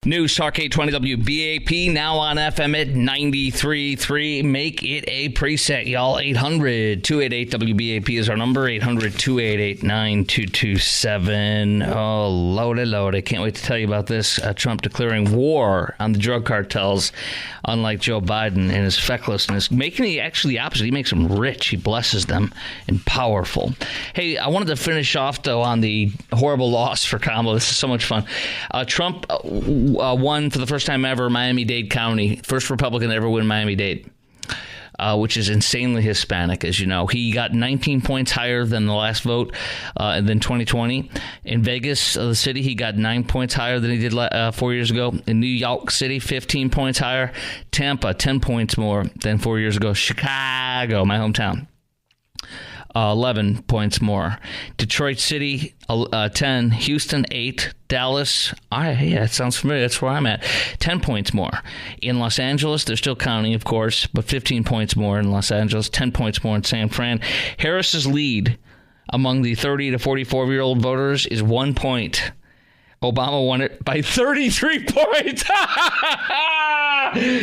News Talk 820 WBAP, now on FM at 93.3. Make it a preset, y'all. 800-288-WBAP is our number. 800-288-9227. Oh, load it. Can't wait to tell you about this. Trump declaring war on the drug cartels, unlike Joe Biden and his fecklessness, making it actually the opposite. He makes them rich. He blesses them and powerful. Hey, I wanted to finish off, though, on the horrible loss for Kamala. This is so much fun. Trump won for the first time ever Miami-Dade County. First Republican to ever win Miami-Dade, which is insanely Hispanic, as you know. He got 19 points higher than the last vote than 2020. In Vegas, the city, he got 9 points higher than he did 4 years ago. In New York City, 15 points higher. Tampa, 10 points more than 4 years ago. Chicago, my hometown, 11 points more. Detroit City, 10. Houston, 8. Dallas, that sounds familiar. That's where I'm at. 10 points more. In Los Angeles, they're still counting, of course, but 15 points more in Los Angeles, 10 points more in San Fran. Harris's lead among the 30 to 44-year-old voters is 1 point. Obama won it by 33 points.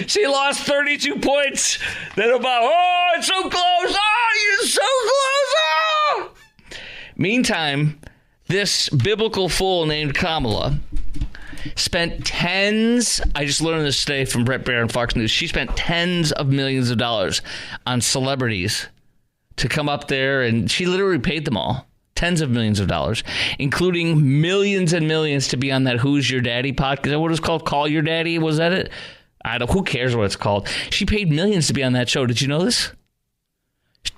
She lost 32 points. Then Obama, it's so close. You're so close. Meantime, this biblical fool named Kamala spent tens, I just learned this today from Brett Baer on Fox News, she spent tens of millions of dollars on celebrities to come up there, and she literally paid them all. Tens of millions of dollars, including millions and millions to be on that Who's Your Daddy podcast. Is that what it's called? Call Your Daddy? Was that it? Who cares what it's called? She paid millions to be on that show. Did you know this?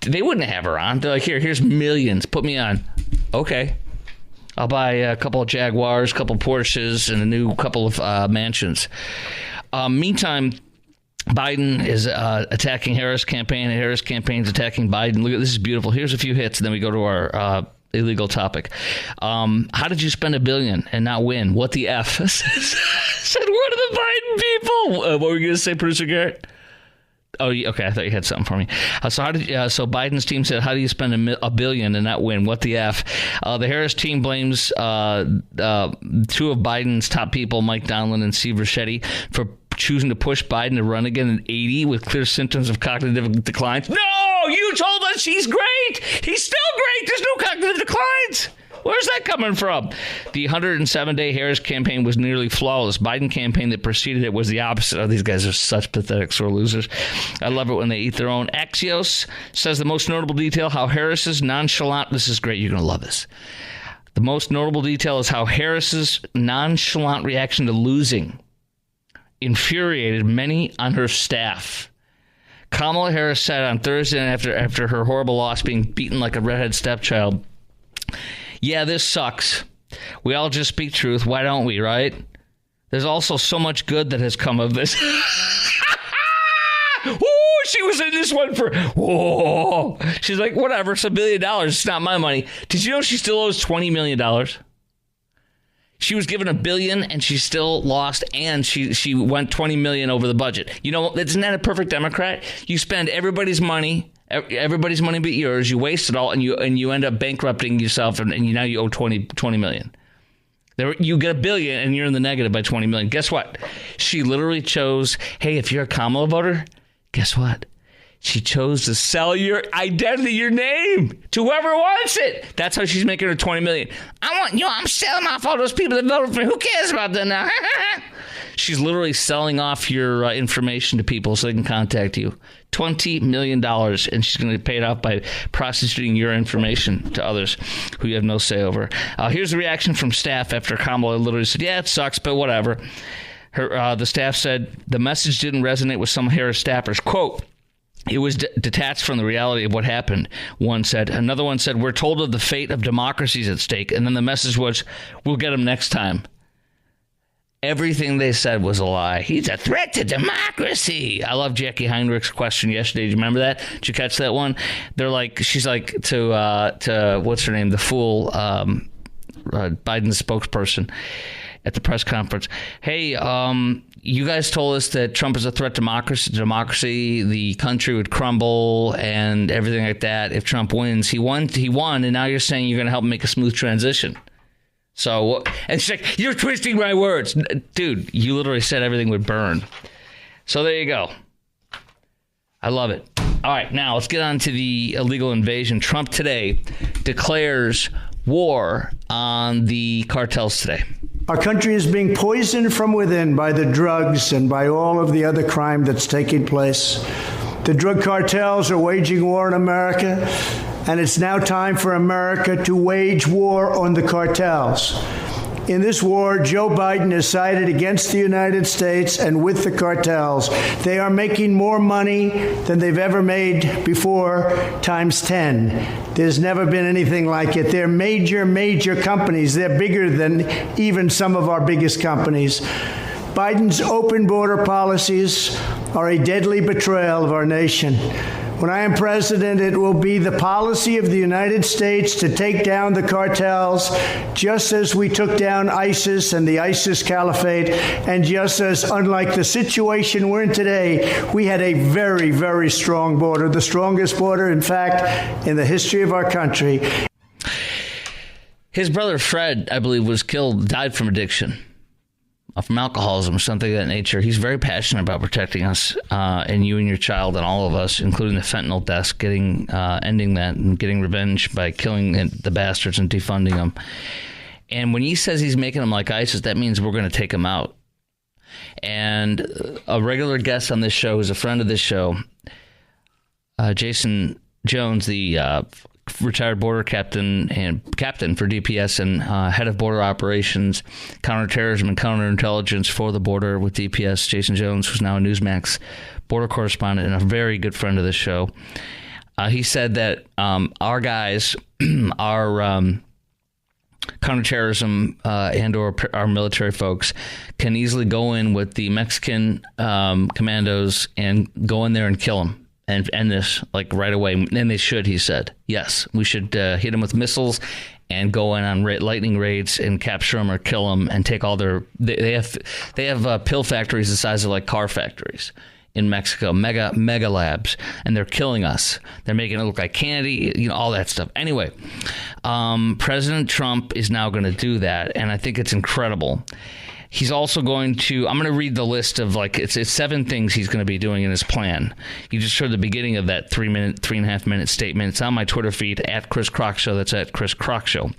They wouldn't have her on. They're like, here's millions. Put me on. Okay. I'll buy a couple of Jaguars, a couple of Porsches, and a new couple of mansions. Meantime, Biden is attacking Harris' campaign, and Harris' campaign's attacking Biden. Look at this is beautiful. Here's a few hits, and then we go to our illegal topic. How did you spend $1 billion and not win? What the F? Said one of the Biden people. What were you going to say, Producer Garrett? Oh, okay. I thought you had something for me. So Biden's team said, how do you spend $1 billion and not win? What the F? The Harris team blames two of Biden's top people, Mike Donlin and Steve Ricchetti, for choosing to push Biden to run again at 80 with clear symptoms of cognitive decline. No, you told us he's great. He's still great. There's no cognitive declines. Where's that coming from? The 107-day Harris campaign was nearly flawless. Biden campaign that preceded it was the opposite. Oh, these guys are such pathetic sore losers. I love it when they eat their own. Axios says the most notable detail, how Harris's nonchalant... This is great. You're going to love this. The most notable detail is how Harris's nonchalant reaction to losing infuriated many on her staff. Kamala Harris said on Thursday after her horrible loss, being beaten like a redhead stepchild, yeah, this sucks. We all just speak truth. Why don't we, right? There's also so much good that has come of this. Ooh, she was in this one for... Whoa. She's like, whatever, it's $1 billion. It's not my money. Did you know she still owes $20 million? She was given $1 billion and she still lost, and she went $20 million over the budget. You know, isn't that a perfect Democrat? You spend everybody's money but yours. You waste it all, and you end up bankrupting yourself, and now you owe $20 million. You get $1 billion and you're in the negative by $20 million. Guess what? She literally chose, hey, if you're a Kamala voter, guess what? She chose to sell your identity, your name, to whoever wants it. That's how she's making her $20 million. I'm selling off all those people that voted for me. Who cares about them now? She's literally selling off your information to people so they can contact you. $20 million, and she's going to pay it off by prostituting your information to others who you have no say over. Here's the reaction from staff after Kamala literally said, yeah, it sucks, but whatever. The staff said the message didn't resonate with some Harris staffers. Quote, it was detached from the reality of what happened, one said. Another one said, we're told of the fate of democracies at stake. And then the message was, we'll get them next time. Everything they said was a lie. He's a threat to democracy. I love Jackie Heinrich's question yesterday. Do you remember that? Did you catch that one? She's like to what's her name? The fool, Biden's spokesperson at the press conference. Hey, you guys told us that Trump is a threat to democracy. The country would crumble and everything like that if Trump wins. He won, and now you're saying you're going to help make a smooth transition. So, and she's like, you're twisting my words. Dude, you literally said everything would burn. So there you go. I love it. All right, now let's get on to the illegal invasion. Trump today declares war on the cartels today. Our country is being poisoned from within by the drugs and by all of the other crime that's taking place. The drug cartels are waging war in America, and it's now time for America to wage war on the cartels. In this war, Joe Biden has sided against the United States and with the cartels. They are making more money than they've ever made before, times 10. There's never been anything like it. They're major, major companies. They're bigger than even some of our biggest companies. Biden's open border policies are a deadly betrayal of our nation. When I am president, it will be the policy of the United States to take down the cartels, just as we took down ISIS and the ISIS caliphate, and just as, unlike the situation we're in today, we had a very, very strong border, the strongest border, in fact, in the history of our country. His brother Fred, I believe, died from addiction. From alcoholism or something of that nature. He's very passionate about protecting us and you and your child and all of us, including the fentanyl deaths, ending that and getting revenge by killing the bastards and defunding them. And when he says he's making them like ISIS, that means we're going to take them out. And a regular guest on this show, who's a friend of this show, Jason Jones, the retired border captain for DPS and head of border operations, counterterrorism and counterintelligence for the border with DPS, Jason Jones, who's now a Newsmax border correspondent and a very good friend of this show. He said that our guys, our counterterrorism and or our military folks can easily go in with the Mexican commandos and go in there and kill them. And end this like right away. And they should, he said. Yes, we should hit them with missiles and go in on lightning raids and capture them or kill them and take all their. They have pill factories the size of like car factories in Mexico, mega labs, and they're killing us. They're making it look like candy, all that stuff. Anyway, President Trump is now going to do that, and I think it's incredible. He's also going to, I'm going to read the list of it's 7 things he's going to be doing in his plan. You just heard the beginning of that 3.5 minute statement. It's on my Twitter feed at Chris Crock Show. That's at Chris Crock Show.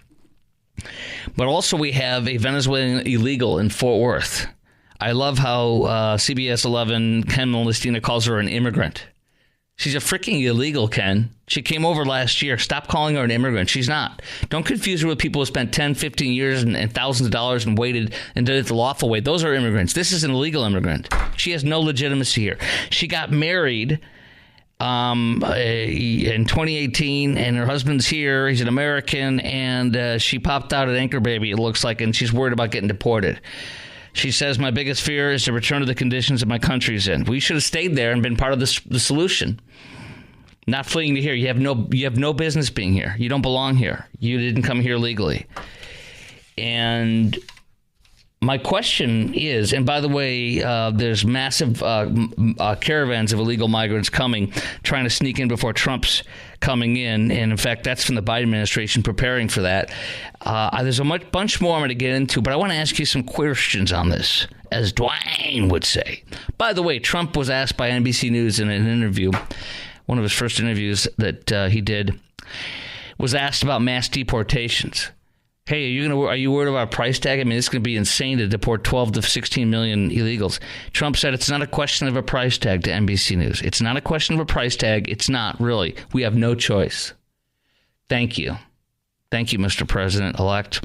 But also we have a Venezuelan illegal in Fort Worth. I love how CBS 11, Ken Molestina calls her an immigrant. She's a freaking illegal, Ken. She came over last year. Stop calling her an immigrant. She's not. Don't confuse her with people who spent 10, 15 years and thousands of dollars and waited and did it the lawful way. Those are immigrants. This is an illegal immigrant. She has no legitimacy here. She got married in 2018, and her husband's here. He's an American, and she popped out an anchor baby, it looks like, and she's worried about getting deported. She says, my biggest fear is to return to the conditions that my country's in. We should have stayed there and been part of the solution. Not fleeing to here. You have no business being here. You don't belong here. You didn't come here legally. And my question is, and by the way, there's massive caravans of illegal migrants coming, trying to sneak in before Trump's coming in. And in fact, that's from the Biden administration preparing for that. There's a bunch more I'm going to get into, but I want to ask you some questions on this, as Dwayne would say. By the way, Trump was asked by NBC News in an interview, one of his first interviews that he did, was asked about mass deportations. Hey, are you worried about a price tag? I mean, it's going to be insane to deport 12 to 16 million illegals. Trump said it's not a question of a price tag to NBC News. It's not a question of a price tag. It's not, really. We have no choice. Thank you. Thank you, Mr. President-elect.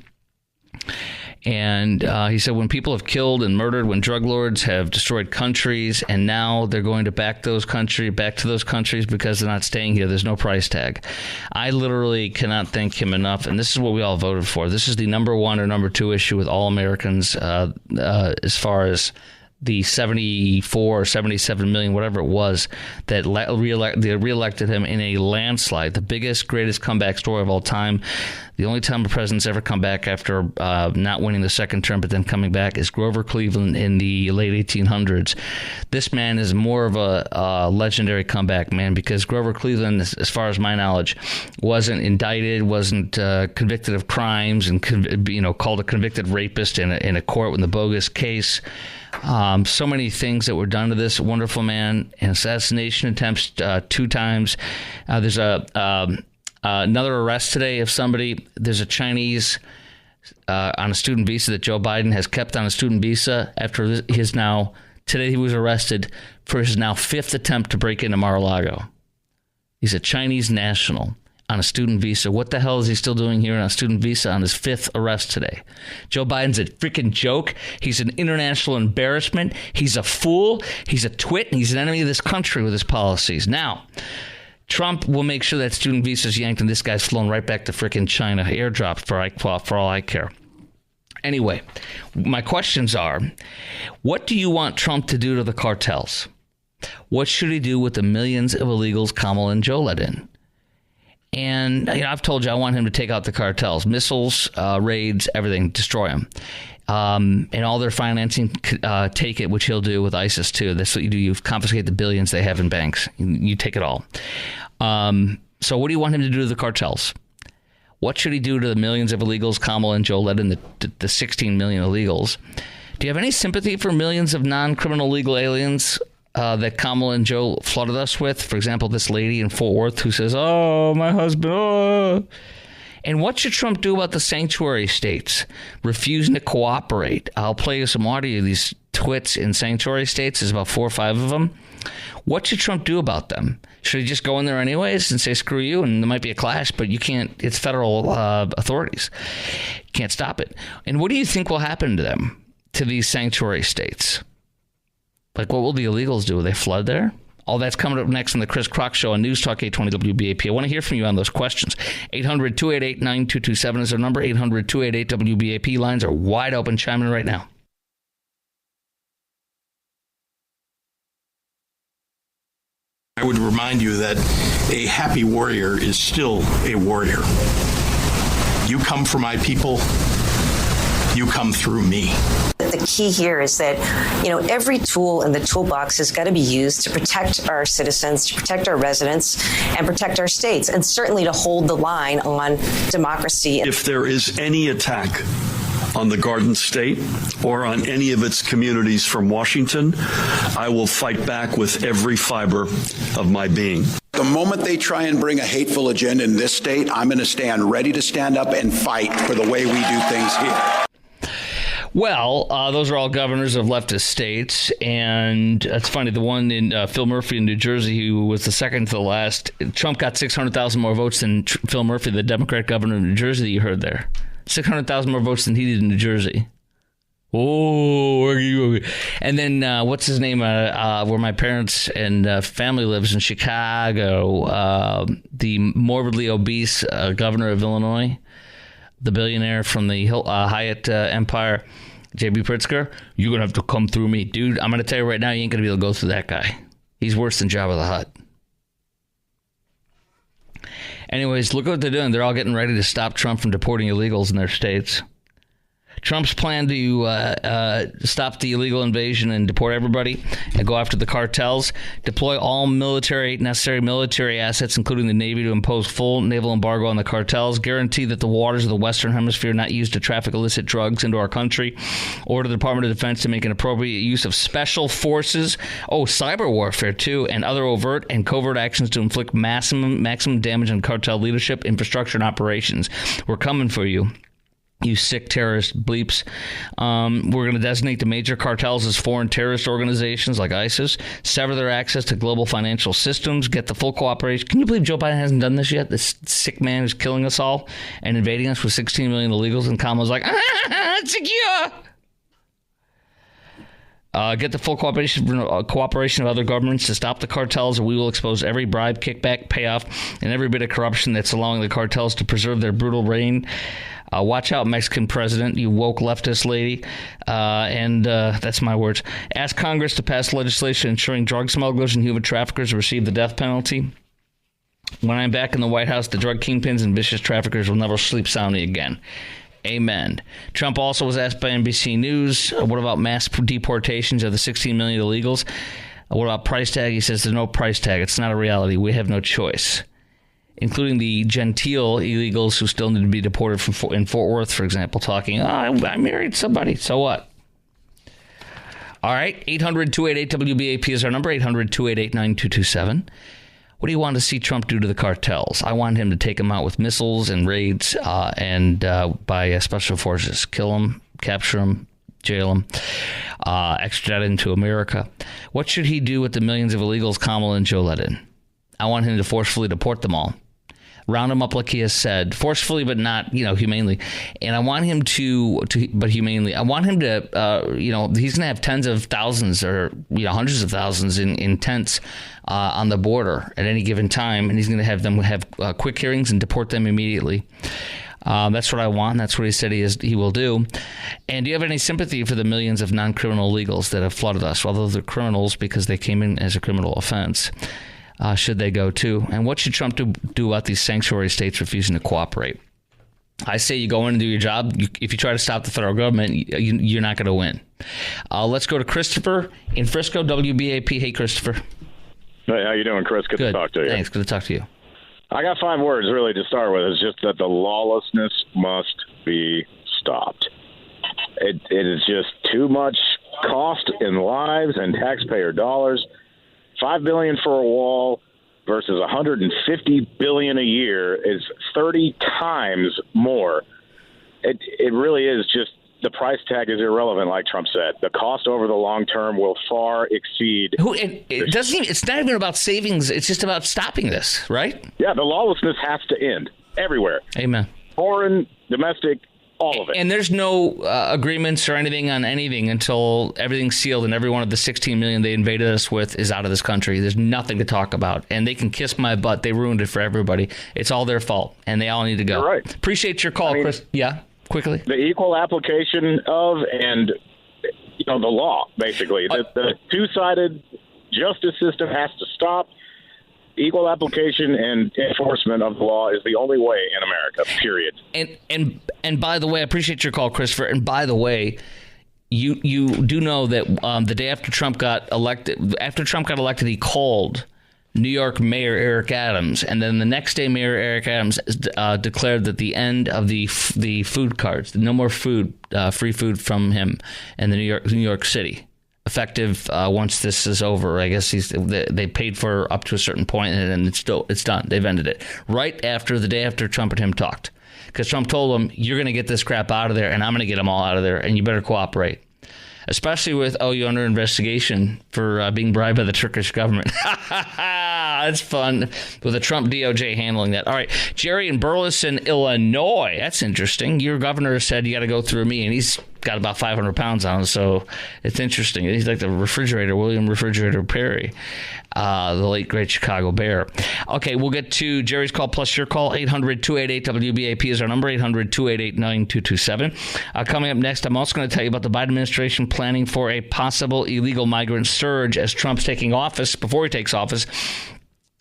And he said when people have killed and murdered, when drug lords have destroyed countries, and now they're going to back to those countries because they're not staying here, there's no price tag. I literally cannot thank him enough, and this is what we all voted for. This is the number 1 or number 2 issue with all Americans as far as the 74 or 77 million, whatever it was, that they reelected him in a landslide. The biggest, greatest comeback story of all time. The only time a president's ever come back after not winning the second term but then coming back is Grover Cleveland in the late 1800s. This man is more of a legendary comeback man, because Grover Cleveland, as far as my knowledge, wasn't indicted, wasn't convicted of crimes, and called a convicted rapist in a court with a bogus case. So many things that were done to this wonderful man, and assassination attempts 2 times. There's another arrest today of somebody. There's a Chinese on a student visa that Joe Biden has kept on a student visa after today he was arrested for his now 5th attempt to break into Mar-a-Lago. He's a Chinese national on a student visa. What the hell is he still doing here on a student visa on his 5th arrest today? Joe Biden's a freaking joke. He's an international embarrassment. He's a fool. He's a twit. And he's an enemy of this country with his policies. Now, Trump will make sure that student visa is yanked and this guy's flown right back to freaking China, airdropped for all I care. Anyway, my questions are, what do you want Trump to do to the cartels? What should he do with the millions of illegals Kamala and Joe let in? And I've told you I want him to take out the cartels, missiles, raids, everything, destroy them. And all their financing, take it, which he'll do with ISIS too. That's what you do. You confiscate the billions they have in banks. You take it all. So what do you want him to do to the cartels? What should he do to the millions of illegals Kamala and Joe led in the 16 million illegals? Do you have any sympathy for millions of non-criminal legal aliens that Kamala and Joe flooded us with? For example, this lady in Fort Worth who says, "Oh, my husband, oh." And what should Trump do about the sanctuary states refusing to cooperate? I'll play you some audio of these twits in sanctuary states. There's about 4 or 5 of them. What should Trump do about them? Should he just go in there anyways and say, screw you? And there might be a clash, but you can't. It's federal authorities. You can't stop it. And what do you think will happen to them, to these sanctuary states? Like, what will the illegals do? Will they flood there? All that's coming up next on the Chris Crock Show on News Talk 820 WBAP. I want to hear from you on those questions. 800-288-9227 is our number. 800-288-WBAP. Lines are wide open. Chime in right now. I would remind you that a happy warrior is still a warrior. You come for my people. You come through me. The key here is that, every tool in the toolbox has got to be used to protect our citizens, to protect our residents, and protect our states, and certainly to hold the line on democracy. If there is any attack on the Garden State or on any of its communities from Washington, I will fight back with every fiber of my being. The moment they try and bring a hateful agenda in this state, I'm going to stand ready to stand up and fight for the way we do things here. Well, those are all governors of leftist states, and it's funny, the one in Phil Murphy in New Jersey, who was the second to the last, Trump got 600,000 more votes than Phil Murphy, the Democrat governor of New Jersey that you heard there. 600,000 more votes than he did in New Jersey. Oh, and then what's his name? Where my parents and family lives in Chicago, the morbidly obese governor of Illinois, the billionaire from the Hyatt Empire, J.B. Pritzker. You're going to have to come through me. Dude, I'm going to tell you right now, you ain't going to be able to go through that guy. He's worse than Jabba the Hutt. Anyways, look what they're doing. They're all getting ready to stop Trump from deporting illegals in their states. Trump's plan to stop the illegal invasion and deport everybody and go after the cartels, deploy all necessary military assets, including the Navy, to impose full naval embargo on the cartels, guarantee that the waters of the Western Hemisphere are not used to traffic illicit drugs into our country, order the Department of Defense to make an appropriate use of special forces, cyber warfare too, and other overt and covert actions to inflict maximum damage on cartel leadership, infrastructure, and operations. We're coming for you. You sick terrorist bleeps. We're going to designate the major cartels as foreign terrorist organizations like ISIS, sever their access to global financial systems, get the full cooperation. Can you believe Joe Biden hasn't done this yet? This sick man who's killing us all and invading us with 16 million illegals, and Kamala's like, secure. Get the full cooperation of other governments to stop the cartels, or we will expose every bribe, kickback, payoff, and every bit of corruption that's allowing the cartels to preserve their brutal reign. Watch out, Mexican president, you woke leftist lady. And that's my words. Ask Congress to pass legislation ensuring drug smugglers and human traffickers receive the death penalty. When I'm back in the White House, the drug kingpins and vicious traffickers will never sleep soundly again. Amen. Trump also was asked by NBC News, what about mass deportations of the 16 million illegals? What about price tag? He says there's no price tag. It's not a reality. We have no choice, including the genteel illegals who still need to be deported from in Fort Worth, for example, talking, I married somebody. So what? All right. 800-288-WBAP is our number, 800-288-9227. What do you want to see Trump do to the cartels? I want him to take them out with missiles and raids and by special forces. Kill them, capture them, jail them, extradite into America. What should he do with the millions of illegals Kamala and Joe let in? I want him to forcefully deport them all. Round them up like he has said, forcefully but not, humanely. And I want him but humanely. I want him to, he's going to have tens of thousands or hundreds of thousands in tents on the border at any given time, and he's going to have them have quick hearings and deport them immediately. That's what I want. That's what he said he will do. And do you have any sympathy for the millions of non-criminal illegals that have flooded us? Although they're criminals because they came in as a criminal offense. Should they go too? And what should Trump do about these sanctuary states refusing to cooperate? I say you go in and do your job. If you try to stop the federal government, you're not going to win. Let's go to Christopher in Frisco, WBAP. Hey, Christopher. Hey, how you doing, Chris? Good to talk to you. Thanks. Good to talk to you. I got 5 words really to start with. It's just that the lawlessness must be stopped. It is just too much cost in lives and taxpayer dollars. $5 billion for a wall versus $150 billion a year is 30 times more. It really is just the price tag is irrelevant, like Trump said. The cost over the long term will far exceed. It's not even about savings. It's just about stopping this, right? Yeah, the lawlessness has to end everywhere. Amen. Foreign, domestic, all of it. And there's no agreements or anything on anything until everything's sealed and every one of the 16 million they invaded us with is out of this country. There's nothing to talk about. And they can kiss my butt. They ruined it for everybody. It's all their fault. And they all need to go. You're right. Appreciate your call, Chris. Yeah, quickly. The equal application of and the law, basically. The two-sided justice system has to stop. Equal application and enforcement of the law is the only way in America, period. And by the way, I appreciate your call, Christopher. And by the way, you do know that the day after Trump got elected, he called New York Mayor Eric Adams, and then the next day, Mayor Eric Adams declared that the end of the food cards, no more food, free food from him, in the New York City. Effective once this is over. I guess they paid for up to a certain point, and it's done. They've ended it right after the day after Trump and him talked, because Trump told them, "You're going to get this crap out of there, and I'm going to get them all out of there, and you better cooperate." Especially with, you're under investigation for being bribed by the Turkish government. That's fun with the Trump DOJ handling that. All right, Jerry in Burleson, Illinois. That's interesting. Your governor said you got to go through me, and he's got about 500 pounds on him, so it's interesting. He's like the refrigerator, William Refrigerator Perry, the late, great Chicago Bear. Okay, we'll get to Jerry's call plus your call. 800-288-WBAP is our number, 800-288-9227. Coming up next, I'm also going to tell you about the Biden administration planning for a possible illegal migrant surge as Trump's taking office, before he takes office,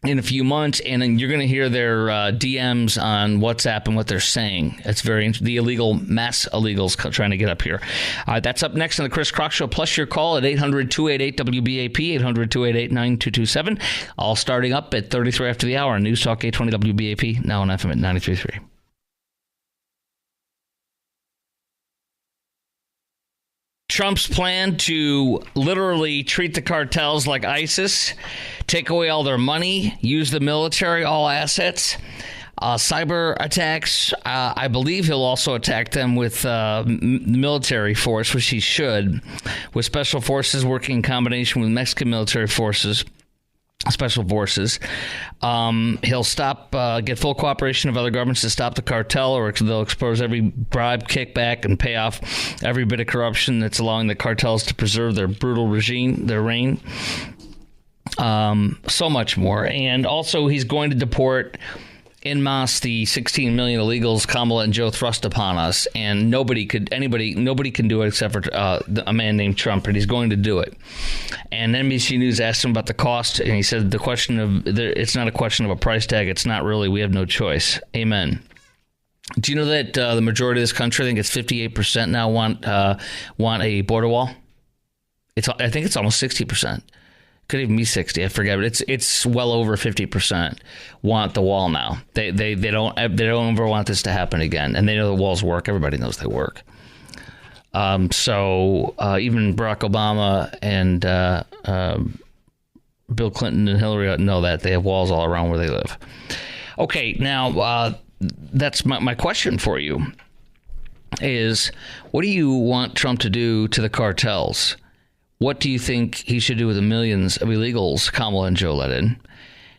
in a few months, and then you're going to hear their DMs on WhatsApp and what they're saying. It's very interesting. The mass illegals trying to get up here. That's up next on the Chris Crock Show, plus your call at 800-288-WBAP, 800-288-9227. All starting up at 33 after the hour on News Talk 820 WBAP, now on FM at 93.3. Trump's plan to literally treat the cartels like ISIS, take away all their money, use the military, all assets, cyber attacks. I believe he'll also attack them with military force, which he should, with special forces working in combination with Mexican military forces. Special forces. He'll get full cooperation of other governments to stop the cartel, or they'll expose every bribe, kickback, and pay off every bit of corruption that's allowing the cartels to preserve their brutal regime, their reign. So much more. And also, he's going to deport en masse the 16 million illegals Kamala and Joe thrust upon us, and nobody can do it except for a man named Trump, and he's going to do it. And NBC News asked him about the cost, and he said it's not a question of a price tag. It's not really. We have no choice. Amen. Do you know that the majority of this country, I think it's 58% now, want a border wall? I think it's almost 60%. Could even be 60. I forget, but it's well over 50% want the wall now. They don't ever want this to happen again, and they know the walls work. Everybody knows they work. So even Barack Obama and Bill Clinton and Hillary know that they have walls all around where they live. Okay, now that's my question for you is, what do you want Trump to do to the cartels? What do you think he should do with the millions of illegals Kamala and Joe let in?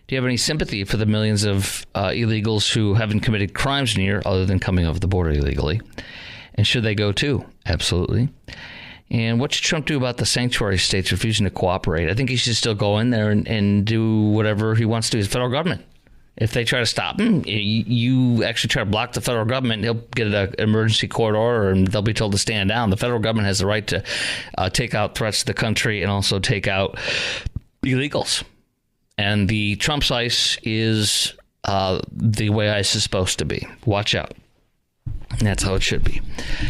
Do you have any sympathy for the millions of illegals who haven't committed crimes here other than coming over the border illegally? And should they go too? Absolutely. And what should Trump do about the sanctuary states refusing to cooperate? I think he should still go in there and do whatever he wants to do as the federal government. If they try to stop him, you actually try to block the federal government, he'll get an emergency court order and they'll be told to stand down. The federal government has the right to take out threats to the country and also take out illegals. And the Trump's ICE is the way ICE is supposed to be. Watch out. That's how it should be.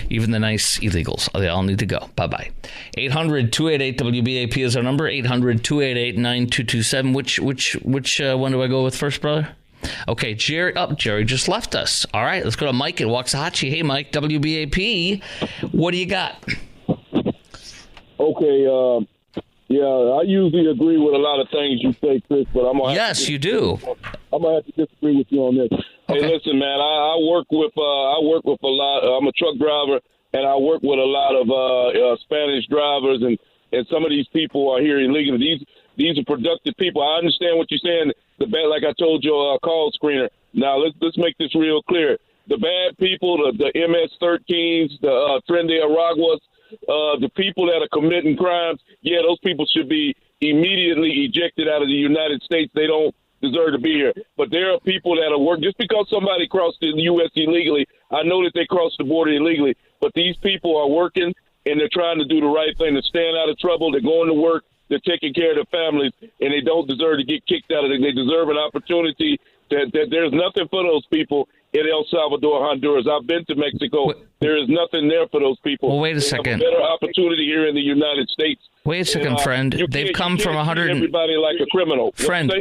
Even the nice illegals, they all need to go. Bye-bye. 800-288-WBAP is our number. 800-288-9227. Which one do I go with first, brother? Okay, Jerry just left us. All right, let's go to Mike in Waxahachie. Hey, Mike, WBAP. What do you got? Okay, yeah, I usually agree with a lot of things you say, Chris, but I'm gonna you do. I'm gonna have to disagree with you on this. Okay. Hey, listen, man, I work with a lot. I'm a truck driver, and I work with a lot of Spanish drivers, and some of these people are here illegally. These are productive people. I understand what you're saying. The bad, like I told your call screener. Now let's make this real clear. The bad people, the MS-13s, the Tren de Araguas, the people that are committing crimes, yeah, those people should be immediately ejected out of the United States. They don't deserve to be here. But there are people that are working. Just because somebody crossed the U.S. illegally, I know that they crossed the border illegally, but these people are working, and they're trying to do the right thing. They're staying out of trouble. They're going to work. They're taking care of their families, and they don't deserve to get kicked out of it. They deserve an opportunity. That there's nothing for those people in El Salvador, Honduras. I've been to Mexico. There is nothing there for those people. Well, wait a second. Have a better opportunity here in the United States. Wait a second, friend. They've come from 100. Everybody like a criminal. Friend,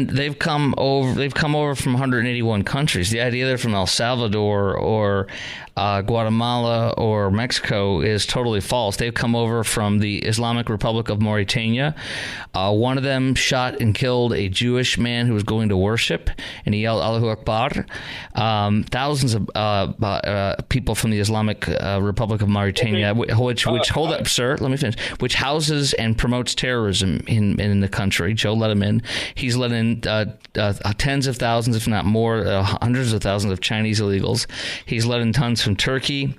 they've come over from 181 countries. The idea they're from El Salvador or Guatemala or Mexico is totally false. They've come over from the Islamic Republic of Mauritania. One of them shot and killed a Jewish man who was going to worship, and he yelled Allahu Akbar. Thousands of people from the Islamic Republic of Mauritania, which hold up, sir, let me finish, which houses and promotes terrorism in the country. Joe let him in. He's let in tens of thousands, if not more, hundreds of thousands of Chinese illegals. He's let in tons from Turkey,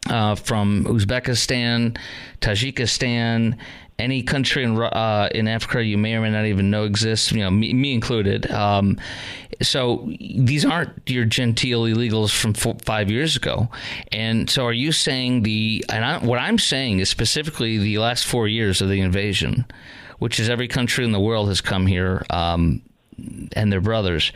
from Uzbekistan, Tajikistan, any country in Africa you may or may not even know exists, me included. So these aren't your genteel illegals from 5 years ago. And so are you saying what I'm saying is specifically the last 4 years of the invasion, which is every country in the world has come here and their brothers.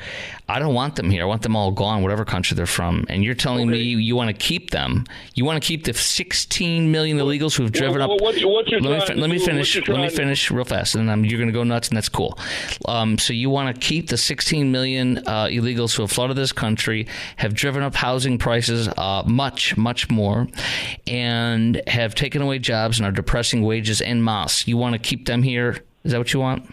I don't want them here. I want them all gone, whatever country they're from. And you're telling me you want to keep them. You want to keep the 16 million illegals who have driven up. Let me finish real fast, and then you're going to go nuts, and that's cool. So you want to keep the 16 million illegals who have flooded this country, have driven up housing prices much, much more, and have taken away jobs and are depressing wages en masse. You want to keep them here? Is that what you want?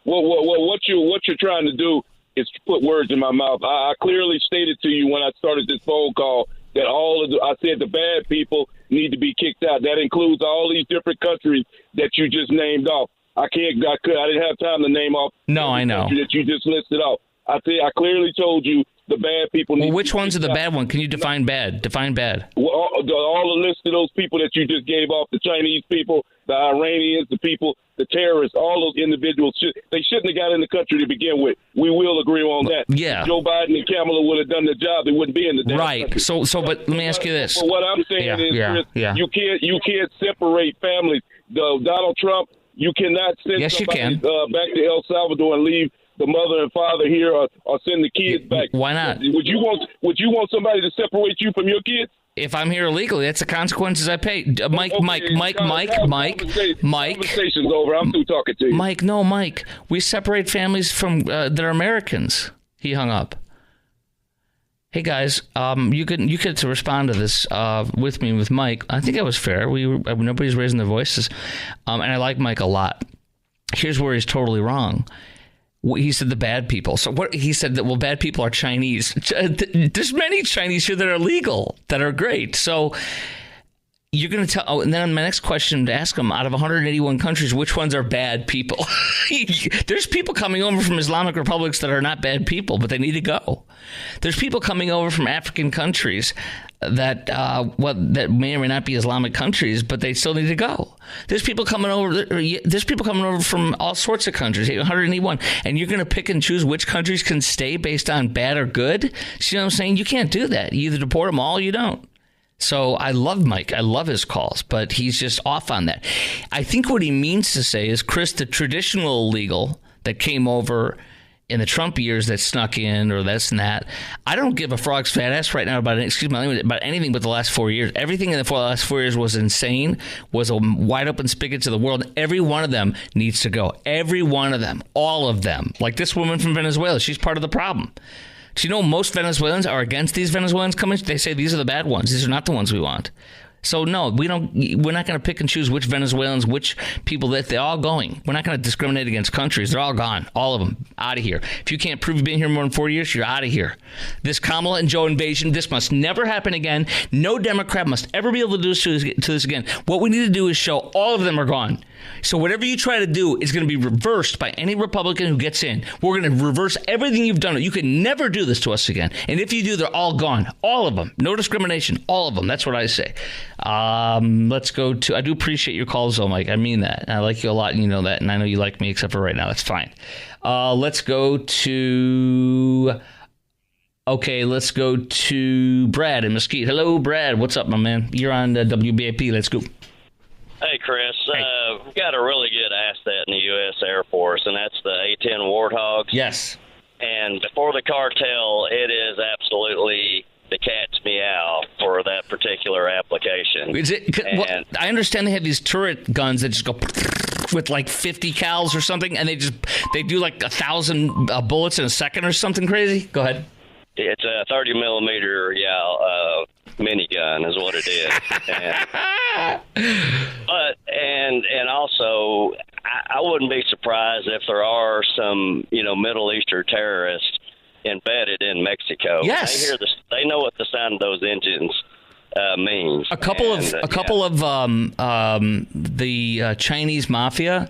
Well, what you're trying to do is put words in my mouth. I clearly stated to you when I started this phone call that I said the bad people need to be kicked out. That includes all these different countries that you just named off. I didn't have time to name off. No, I know that you just listed off. I clearly told you the bad people. Well, which ones are the bad one? Can you define bad? Define bad. Well, all the list of those people that you just gave off, the Chinese people, the Iranians, the people, the terrorists, all those individuals, they shouldn't have got in the country to begin with. We will agree on that. Yeah. If Joe Biden and Kamala would have done the job, they wouldn't be in the damn country. But let me ask you this. But what I'm saying is, Chris, you can't separate families. Donald Trump, you cannot send somebody back to El Salvador and leave the mother and father here, or send the kids back. Why not? Would you want somebody to separate you from your kids? If I'm here illegally, that's the consequences I pay. Mike. Conversation's over. I'm through talking to you. Mike. We separate families from that are Americans. He hung up. Hey guys, you could to respond to this with me and with Mike. I think that was fair. Nobody's raising their voices, and I like Mike a lot. Here's where he's totally wrong. He said the bad people. So what he said that, well, bad people are Chinese. There's many Chinese here that are legal, that are great. So you're going to tell, and then my next question to ask him, out of 181 countries, which ones are bad people? There's people coming over from Islamic republics that are not bad people, but they need to go. There's people coming over from African countries that that may or may not be Islamic countries, but they still need to go. There's people coming over. There's people coming over from all sorts of countries. 181, and you're going to pick and choose which countries can stay based on bad or good. See what I'm saying? You can't do that. You either deport them all, or you don't. So I love Mike. I love his calls, but he's just off on that. I think what he means to say is, Chris, the traditional illegal that came over in the Trump years that snuck in or this and that, I don't give a frog's fat ass right now about anything but the last 4 years. Everything in the last 4 years was insane, was a wide open spigot to the world. Every one of them needs to go. Every one of them. All of them. Like this woman from Venezuela. She's part of the problem. Do you know most Venezuelans are against these Venezuelans coming? They say these are the bad ones. These are not the ones we want. So no, we're not going to pick and choose which Venezuelans, which people that they're all going. We're not going to discriminate against countries. They're all gone. All of them out of here. If you can't prove you've been here more than 4 years, you're out of here. This Kamala and Joe invasion, this must never happen again. No Democrat must ever be able to do to this again. What we need to do is show all of them are gone. So whatever you try to do is going to be reversed by any Republican who gets in. We're going to reverse everything you've done. You can never do this to us again. And if you do, they're all gone. All of them. No discrimination. All of them. That's what I say. Let's go to, I do appreciate your calls, though, Mike. I mean that. I like you a lot, and you know that. And I know you like me, except for right now. That's fine. Let's go to Brad in Mesquite. Hello, Brad. What's up, my man? You're on WBAP. Let's go. Hey, Chris. We've got a really good asset in the U.S. Air Force, and that's the A-10 Warthogs. Yes. And before the cartel, it is absolutely the cat's meow for that particular application. Is it? Well, I understand they have these turret guns that just go with like 50 cals or something, and they do like 1,000 bullets in a second or something crazy. Go ahead. It's a 30 millimeter, minigun is what it is. And also, I wouldn't be surprised if there are some, Middle Eastern terrorists embedded in Mexico. Yes. They know what the sound of those engines means. A couple of the Chinese mafia,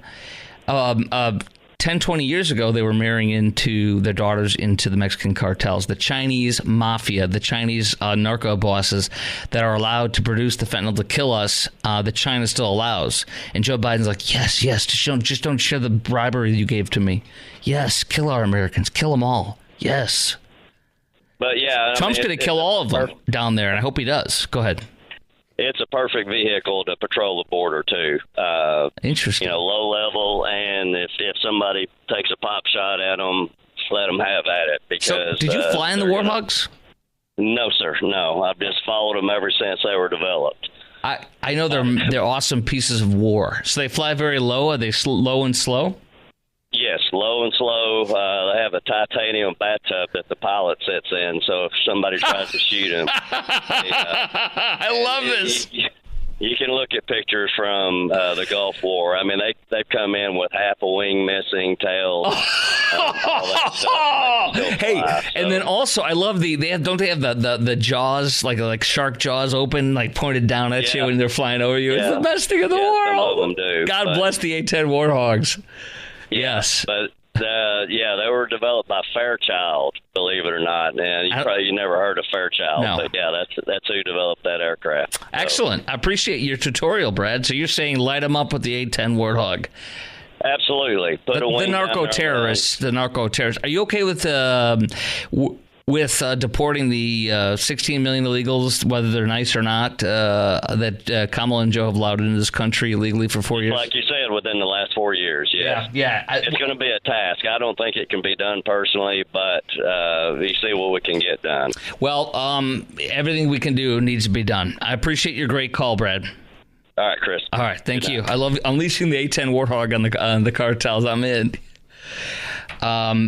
10, 20 years ago, they were marrying into their daughters into the Mexican cartels. The Chinese mafia, the Chinese narco bosses that are allowed to produce the fentanyl to kill us, that China still allows. And Joe Biden's like, yes, just don't share the bribery you gave to me. Yes, kill our Americans. Kill them all. Yes. But yeah, Trump's going to kill all of them down there, and I hope he does. Go ahead. It's a perfect vehicle to patrol the border, too. Interesting. Low level, and if somebody takes a pop shot at them, let them have at it. Because so, did you fly in the Warthogs? No, sir. No, I've just followed them ever since they were developed. I know they're awesome pieces of war. So they fly very low. Are they low and slow? Yes, low and slow. They have a titanium bathtub that the pilot sits in, so if somebody tries to shoot him... I love this. You can look at pictures from the Gulf War. I mean, they've come in with half a wing missing, tails, all that stuff. Hey, and then also, I love don't they have the jaws, like shark jaws open, like pointed down at you when they're flying over you? It's the best thing in the world. Some of them do. God bless the A-10 Warthogs. Yes, but They were developed by Fairchild, believe it or not. And you never heard of Fairchild, No. but yeah, that's who developed that aircraft. So. Excellent. I appreciate your tutorial, Brad. So you're saying light them up with the A-10 Warthog. Absolutely. The narco terrorists. Are you okay with deporting the 16 million illegals, whether they're nice or not, that Kamala and Joe have allowed into this country illegally for 4 years? Like you said, within the last 4 years, yes. Yeah. It's going to be a task. I don't think it can be done personally, but we see what we can get done. Well, everything we can do needs to be done. I appreciate your great call, Brad. All right, Chris. All right, thank you. I love unleashing the A-10 Warthog on the cartels. I'm in.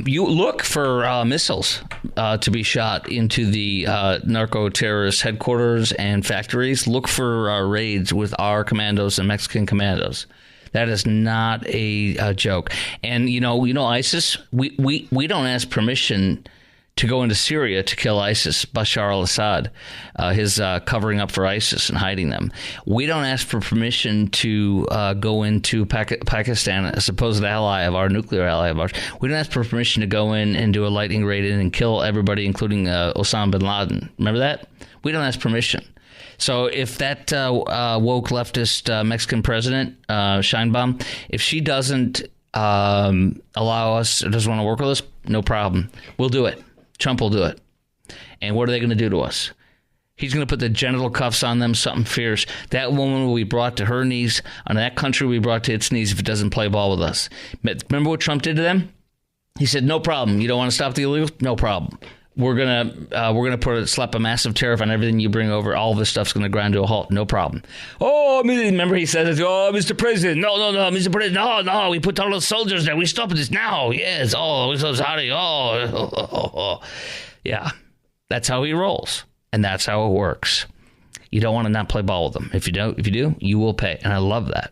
You look for missiles to be shot into the narco-terrorist headquarters and factories. Look for raids with our commandos and Mexican commandos. That is not a joke. And you know, ISIS. We don't ask permission to go into Syria to kill ISIS, Bashar al-Assad, his covering up for ISIS and hiding them. We don't ask for permission to go into Pakistan, a supposed ally of our, nuclear ally of ours. We don't ask for permission to go in and do a lightning raid and kill everybody, including Osama bin Laden. Remember that? We don't ask permission. So if that woke leftist Mexican president, Sheinbaum, if she doesn't allow us, or doesn't want to work with us, no problem. We'll do it. Trump will do it. And what are they going to do to us? He's going to put the genital cuffs on them, something fierce. That woman will be brought to her knees, and that country will be brought to its knees if it doesn't play ball with us. Remember what Trump did to them? He said, no problem. You don't want to stop the illegals? No problem. We're gonna slap a massive tariff on everything you bring over. All this stuff's gonna grind to a halt. No problem. Oh, remember he says, "Oh, Mr. President, no, Mr. President, no, we put all those soldiers there. We stop this now. Yes. Oh, we're so sorry. Oh. Yeah, that's how he rolls, and that's how it works. You don't want to not play ball with them. If you do, you will pay. And I love that.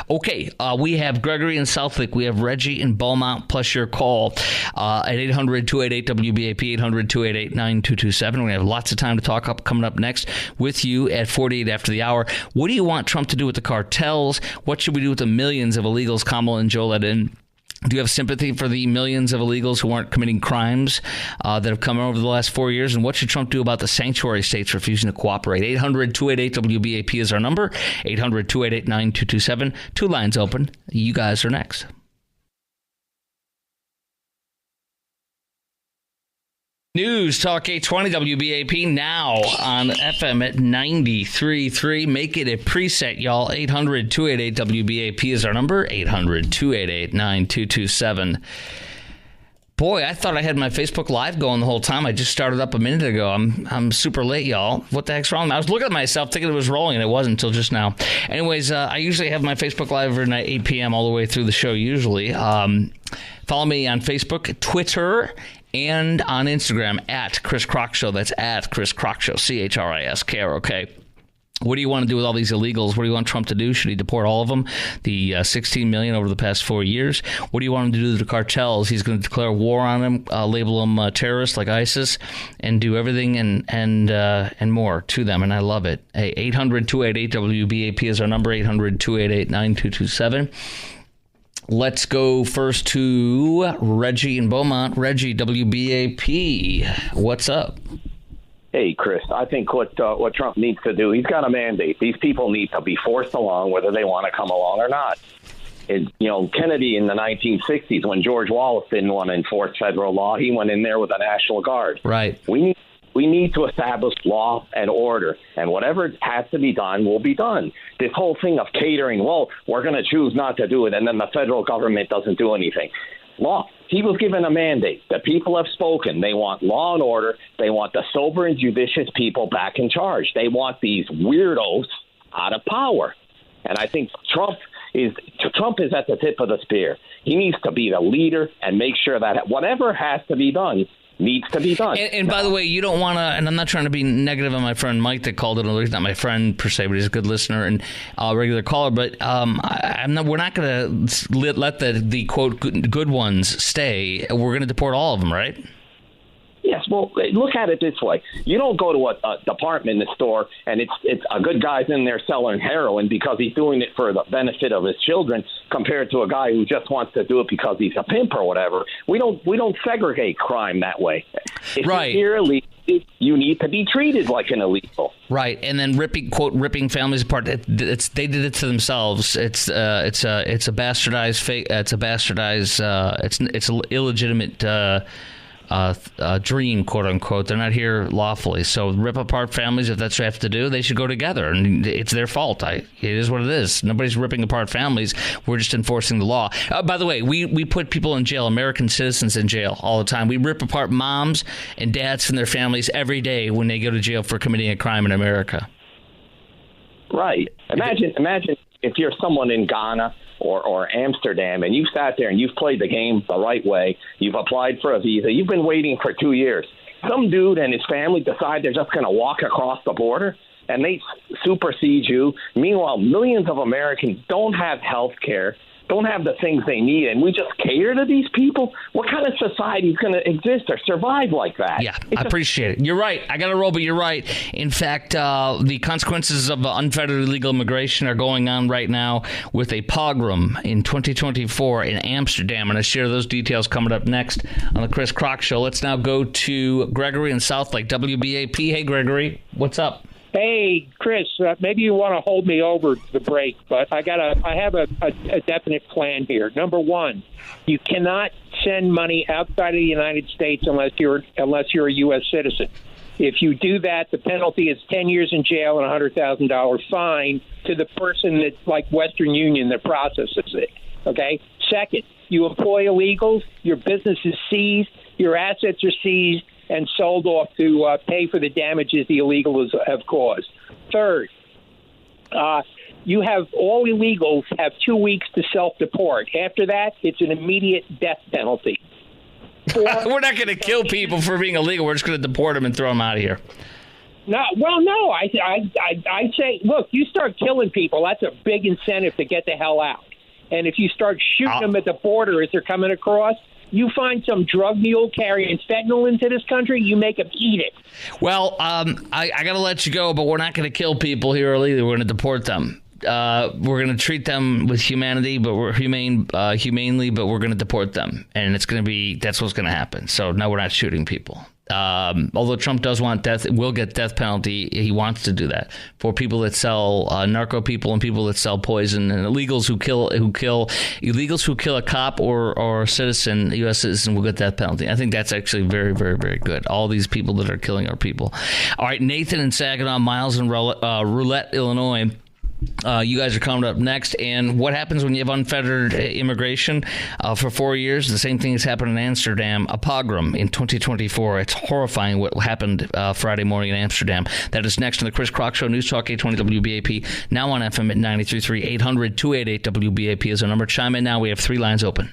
Okay, we have Gregory in Southwick. We have Reggie in Beaumont, plus your call at 800-288-WBAP, 800-288-9227. We're going to have lots of time to talk coming up next with you at 48 after the hour. What do you want Trump to do with the cartels? What should we do with the millions of illegals Kamala and Joe let in? Do you have sympathy for the millions of illegals who aren't committing crimes that have come over the last 4 years? And what should Trump do about the sanctuary states refusing to cooperate? 800-288-WBAP is our number. 800-288-9227. Two lines open. You guys are next. News Talk 820 WBAP now on FM at 93.3. Make it a preset, y'all. 800-288-WBAP is our number. 800-288-9227. Boy, I thought I had my Facebook Live going the whole time. I just started up a minute ago. I'm super late, y'all. What the heck's wrong? I was looking at myself thinking it was rolling, and it wasn't until just now. Anyways, I usually have my Facebook Live every night, 8 p.m. all the way through the show usually. Follow me on Facebook, Twitter, and on Instagram at Chris Crock Show. That's at Chris Crock Show, ChrisKrok. What do you want to do with all these illegals? What do you want Trump to do? Should he deport all of them? The 16 million over the past 4 years. What do you want him to do to the cartels? He's going to declare war on them, label them terrorists like ISIS, and do everything and more to them. And I love it. Hey, 800-288-WBAP is our number. 800-288-9227. Let's go first to Reggie in Beaumont. Reggie, WBAP. What's up? Hey, Chris, I think what Trump needs to do, he's got a mandate. These people need to be forced along, whether they want to come along or not. Kennedy in the 1960s, when George Wallace didn't want to enforce federal law, he went in there with the National Guard. Right. We need to establish law and order, and whatever has to be done will be done. This whole thing of catering, well, we're going to choose not to do it, and then the federal government doesn't do anything. Law. He was given a mandate. The people have spoken. They want law and order. They want the sober and judicious people back in charge. They want these weirdos out of power. And I think Trump is at the tip of the spear. He needs to be the leader and make sure that whatever has to be done needs to be done. And by the way, you don't want to, and I'm not trying to be negative on my friend Mike that called it. He's not my friend per se, but he's a good listener and a regular caller. But we're not going to let the quote good ones stay. We're going to deport all of them, right? Yes, well, look at it this way. You don't go to a department store and it's a good guy's in there selling heroin because he's doing it for the benefit of his children compared to a guy who just wants to do it because he's a pimp or whatever. We don't segregate crime that way. If right. you're illegal, you need to be treated like an illegal. Right, and then ripping families apart. They did it to themselves. It's a bastardized fake. It's a bastardized. It's an illegitimate dream, quote unquote. They're not here lawfully. So rip apart families. If that's what they have to do, they should go together. And it's their fault. It is what it is. Nobody's ripping apart families. We're just enforcing the law. By the way, we put people in jail, American citizens in jail all the time. We rip apart moms and dads from their families every day when they go to jail for committing a crime in America. Right. Imagine if you're someone in Ghana or Amsterdam, and you've sat there and you've played the game the right way. You've applied for a visa. You've been waiting for 2 years. Some dude and his family decide they're just going to walk across the border, and they supersede you. Meanwhile, millions of Americans don't have health care, don't have the things they need, and we just cater to these people? What kind of society is going to exist or survive like that? Yeah, I appreciate it. You're right. I got to roll, but you're right. In fact, the consequences of unfettered illegal immigration are going on right now with a pogrom in 2024 in Amsterdam, and I share those details coming up next on the Chris Crock Show. Let's now go to Gregory in South Lake, WBAP. Hey, Gregory, what's up? Hey, Chris, maybe you want to hold me over the break, but I have a definite plan here. Number one, you cannot send money outside of the United States unless you're a U.S. citizen. If you do that, the penalty is 10 years in jail and a $100,000 fine to the person that, like Western Union, that processes it. Okay? Second, you employ illegals, your business is seized, your assets are seized, and sold off to pay for the damages the illegals have caused. Third, you have all illegals have 2 weeks to self-deport. After that, it's an immediate death penalty. We're not going to kill people for being illegal. We're just going to deport them and throw them out of here. No, well, no. I say, look, you start killing people, that's a big incentive to get the hell out. And if you start shooting them at the border as they're coming across, you find some drug mule carrying fentanyl into this country, you make them eat it. Well, I got to let you go, but we're not going to kill people here illegally. We're going to deport them. We're going to treat them with humanity, but we're humanely, but we're going to deport them. And that's what's going to happen. So no, we're not shooting people. Although Trump does want death, will get death penalty. He wants to do that for people that sell narco people and people that sell poison and illegals who kill illegals who kill a cop or a citizen, a U.S. citizen, will get death penalty. I think that's actually very, very, very good. All these people that are killing our people. All right, Nathan in Saginaw, Miles in Roulette, Illinois. You guys are coming up next. And what happens when you have unfettered immigration for 4 years? The same thing has happened in Amsterdam, a pogrom in 2024. It's horrifying what happened Friday morning in Amsterdam. That is next on the Chris Crock Show, News Talk 820 WBAP, now on FM at 93.3. 800-288 WBAP is our number. Chime in now. We have 3 lines open.